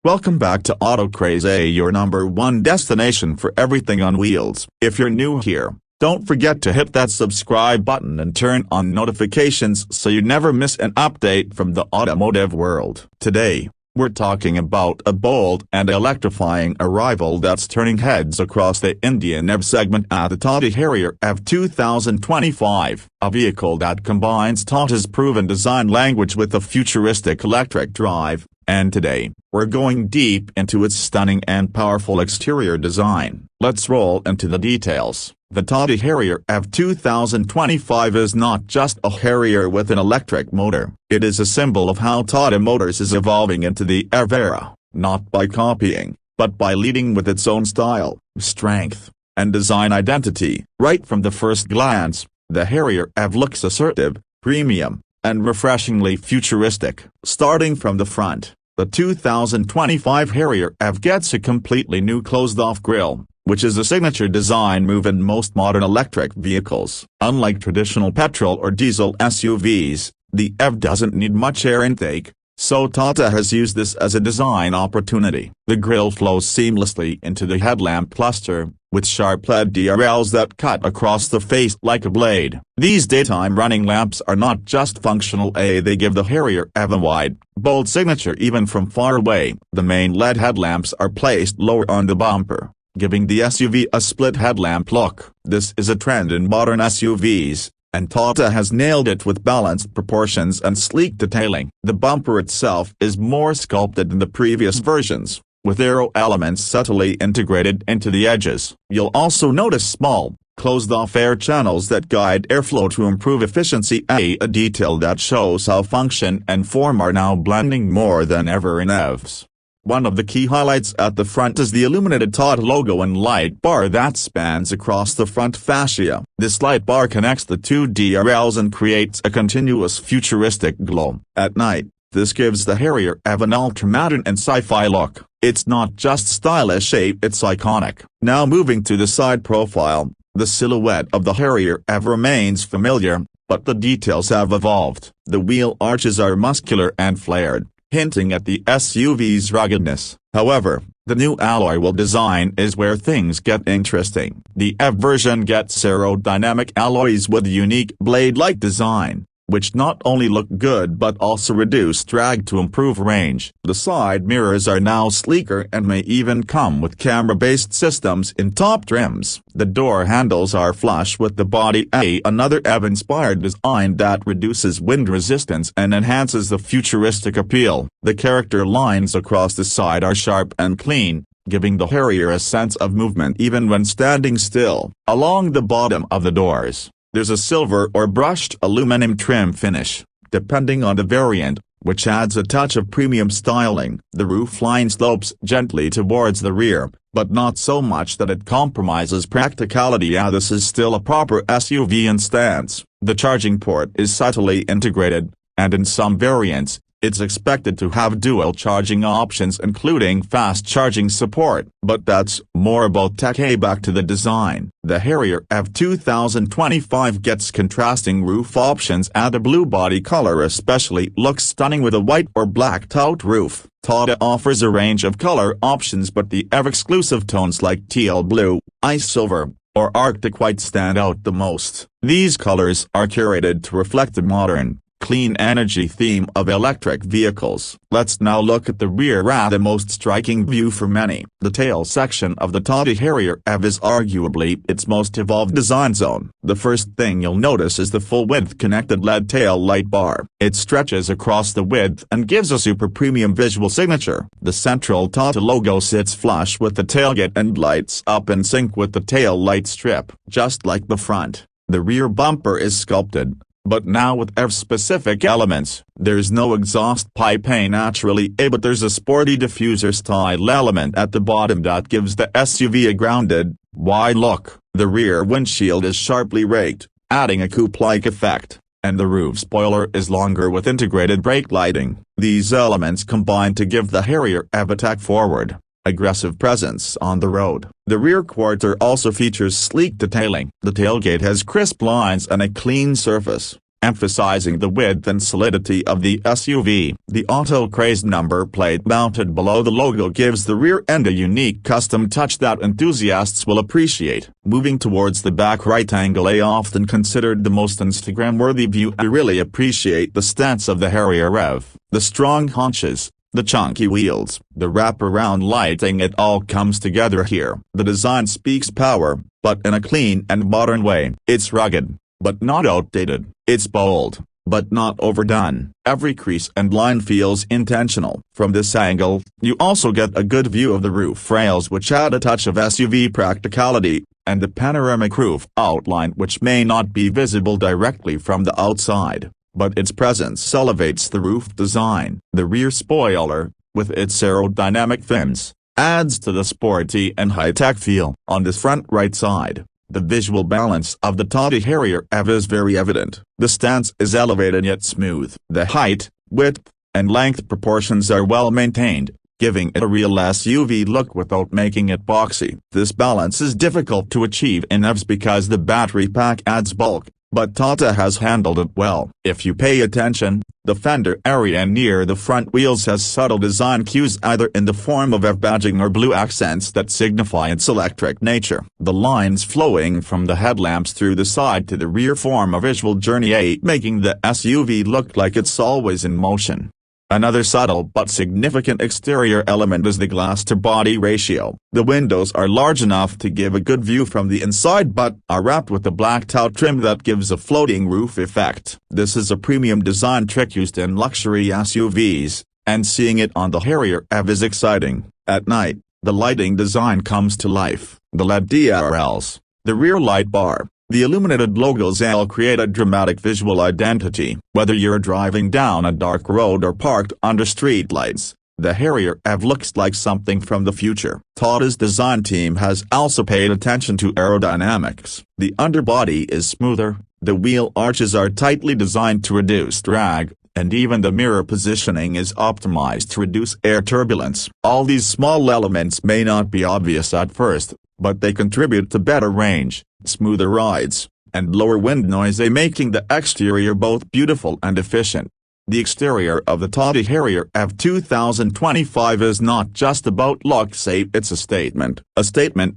Welcome back to AutoCraze, your number one destination for everything on wheels. If you're new here, don't forget to hit that subscribe button and turn on notifications so you never miss an update from the automotive world. Today, we're talking about a bold and electrifying arrival that's turning heads across the Indian EV segment at the Tata Harrier EV 2025, a vehicle that combines Tata's proven design language with a futuristic electric drive. And today, we're going deep into its stunning and powerful exterior design. Let's roll into the details. The Tata Harrier EV 2025 is not just a Harrier with an electric motor. It is a symbol of how Tata Motors is evolving into the EV era, not by copying, but by leading with its own style, strength, and design identity. Right from the first glance, the Harrier EV looks assertive, premium, and refreshingly futuristic. Starting from the front, the 2025 Harrier EV gets a completely new closed-off grille, which is a signature design move in most modern electric vehicles. Unlike traditional petrol or diesel SUVs, the EV doesn't need much air intake, so Tata has used this as a design opportunity. The grille flows seamlessly into the headlamp cluster, with sharp LED DRLs that cut across the face like a blade. These daytime running lamps are not just functional, they give the Harrier EV a wide, bold signature even from far away. The main LED headlamps are placed lower on the bumper, giving the SUV a split headlamp look. This is a trend in modern SUVs, and Tata has nailed it with balanced proportions and sleek detailing. The bumper itself is more sculpted than the previous versions, with aero elements subtly integrated into the edges. You'll also notice small, closed-off air channels that guide airflow to improve efficiency, a detail that shows how function and form are now blending more than ever in EVs. One of the key highlights at the front is the illuminated Tata logo and light bar that spans across the front fascia. This light bar connects the two DRLs and creates a continuous futuristic glow. At night, this gives the Harrier EV an ultra-modern and sci-fi look. It's not just stylish, it's iconic. Now moving to the side profile, the silhouette of the Harrier EV remains familiar, but the details have evolved. The wheel arches are muscular and flared, hinting at the SUV's ruggedness. However, the new alloy wheel design is where things get interesting. The EV version gets aerodynamic alloys with a unique blade-like design, which not only look good but also reduce drag to improve range. The side mirrors are now sleeker and may even come with camera-based systems in top trims. The door handles are flush with the body, another EV-inspired design that reduces wind resistance and enhances the futuristic appeal. The character lines across the side are sharp and clean, giving the Harrier a sense of movement even when standing still. Along the bottom of the doors, there's a silver or brushed aluminum trim finish, depending on the variant, which adds a touch of premium styling. The roofline slopes gently towards the rear, but not so much that it compromises practicality. This is still a proper SUV in stance. The charging port is subtly integrated, and in some variants, it's expected to have dual charging options including fast charging support. But that's more about tech. Back to the design. The Harrier EV 2025 gets contrasting roof options, and the blue body color especially looks stunning with a white or black tout roof. Tata offers a range of color options, but the EV-exclusive tones like teal blue, ice silver, or arctic white stand out the most. These colors are curated to reflect the modern, clean energy theme of electric vehicles. Let's now look at the rear, the most striking view for many. The tail section of the Tata Harrier EV is arguably its most evolved design zone. The first thing you'll notice is the full-width connected LED tail light bar. It stretches across the width and gives a super premium visual signature. The central Tata logo sits flush with the tailgate and lights up in sync with the tail light strip. Just like the front, the rear bumper is sculpted, but now with EV-specific elements. There's no exhaust pipe naturally, but there's a sporty diffuser-style element at the bottom that gives the SUV a grounded, wide look. The rear windshield is sharply raked, adding a coupe-like effect, and the roof spoiler is longer with integrated brake lighting. These elements combine to give the Harrier EV a tech-forward, aggressive presence on the road. The rear quarter also features sleek detailing. The tailgate has crisp lines and a clean surface, emphasizing the width and solidity of the SUV. The AutoCraze number plate mounted below the logo gives the rear end a unique custom touch that enthusiasts will appreciate. Moving towards the back right angle, often considered the most Instagram-worthy view, I really appreciate the stance of the Harrier EV, the strong haunches, the chunky wheels, the wraparound lighting. It all comes together here. The design speaks power, but in a clean and modern way. It's rugged, but not outdated. It's bold, but not overdone. Every crease and line feels intentional. From this angle, you also get a good view of the roof rails, which add a touch of SUV practicality, and the panoramic roof outline, which may not be visible directly from the outside, but its presence elevates the roof design. The rear spoiler, with its aerodynamic fins, adds to the sporty and high-tech feel. On the front right side, the visual balance of the Tata Harrier EV is very evident. The stance is elevated yet smooth. The height, width, and length proportions are well maintained, giving it a real SUV look without making it boxy. This balance is difficult to achieve in EVs because the battery pack adds bulk, but Tata has handled it well. If you pay attention, the fender area near the front wheels has subtle design cues, either in the form of EV badging or blue accents that signify its electric nature. The lines flowing from the headlamps through the side to the rear form a visual journey, making the SUV look like it's always in motion. Another subtle but significant exterior element is the glass-to-body ratio. The windows are large enough to give a good view from the inside but are wrapped with a blacked out trim that gives a floating roof effect. This is a premium design trick used in luxury SUVs, and seeing it on the Harrier EV is exciting. At night, the lighting design comes to life. The LED DRLs, the rear light bar, the illuminated logos all create a dramatic visual identity. Whether you're driving down a dark road or parked under streetlights, the Harrier EV looks like something from the future. Tata's design team has also paid attention to aerodynamics. The underbody is smoother, the wheel arches are tightly designed to reduce drag, and even the mirror positioning is optimized to reduce air turbulence. All these small elements may not be obvious at first, but they contribute to better range, smoother rides, and lower wind noise, making the exterior both beautiful and efficient. The exterior of the Tata Harrier EV 2025 is not just about looks, it's a statement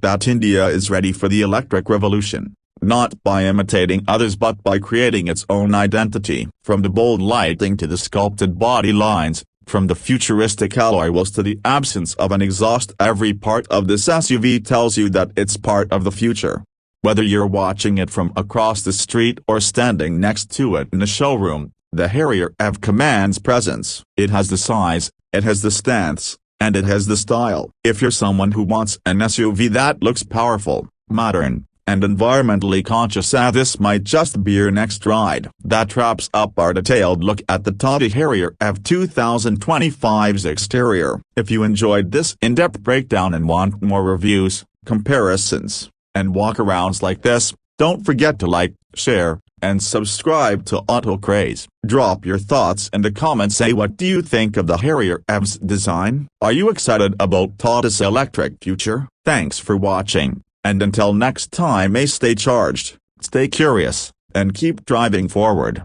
that India is ready for the electric revolution, not by imitating others but by creating its own identity. From the bold lighting to the sculpted body lines, from the futuristic alloy wheels to the absence of an exhaust, every part of this SUV tells you that it's part of the future. Whether you're watching it from across the street or standing next to it in a showroom, the Harrier EV commands presence. It has the size, it has the stance, and it has the style. If you're someone who wants an SUV that looks powerful, modern, and environmentally conscious, this might just be your next ride. That wraps up our detailed look at the Tata Harrier EV 2025's exterior. If you enjoyed this in-depth breakdown and want more reviews, comparisons, and walkarounds like this, don't forget to like, share, and subscribe to AutoCraze. Drop your thoughts in the comments. What do you think of the Harrier EV's design? Are you excited about Tata's electric future? Thanks for watching. And until next time, stay charged, stay curious, and keep driving forward.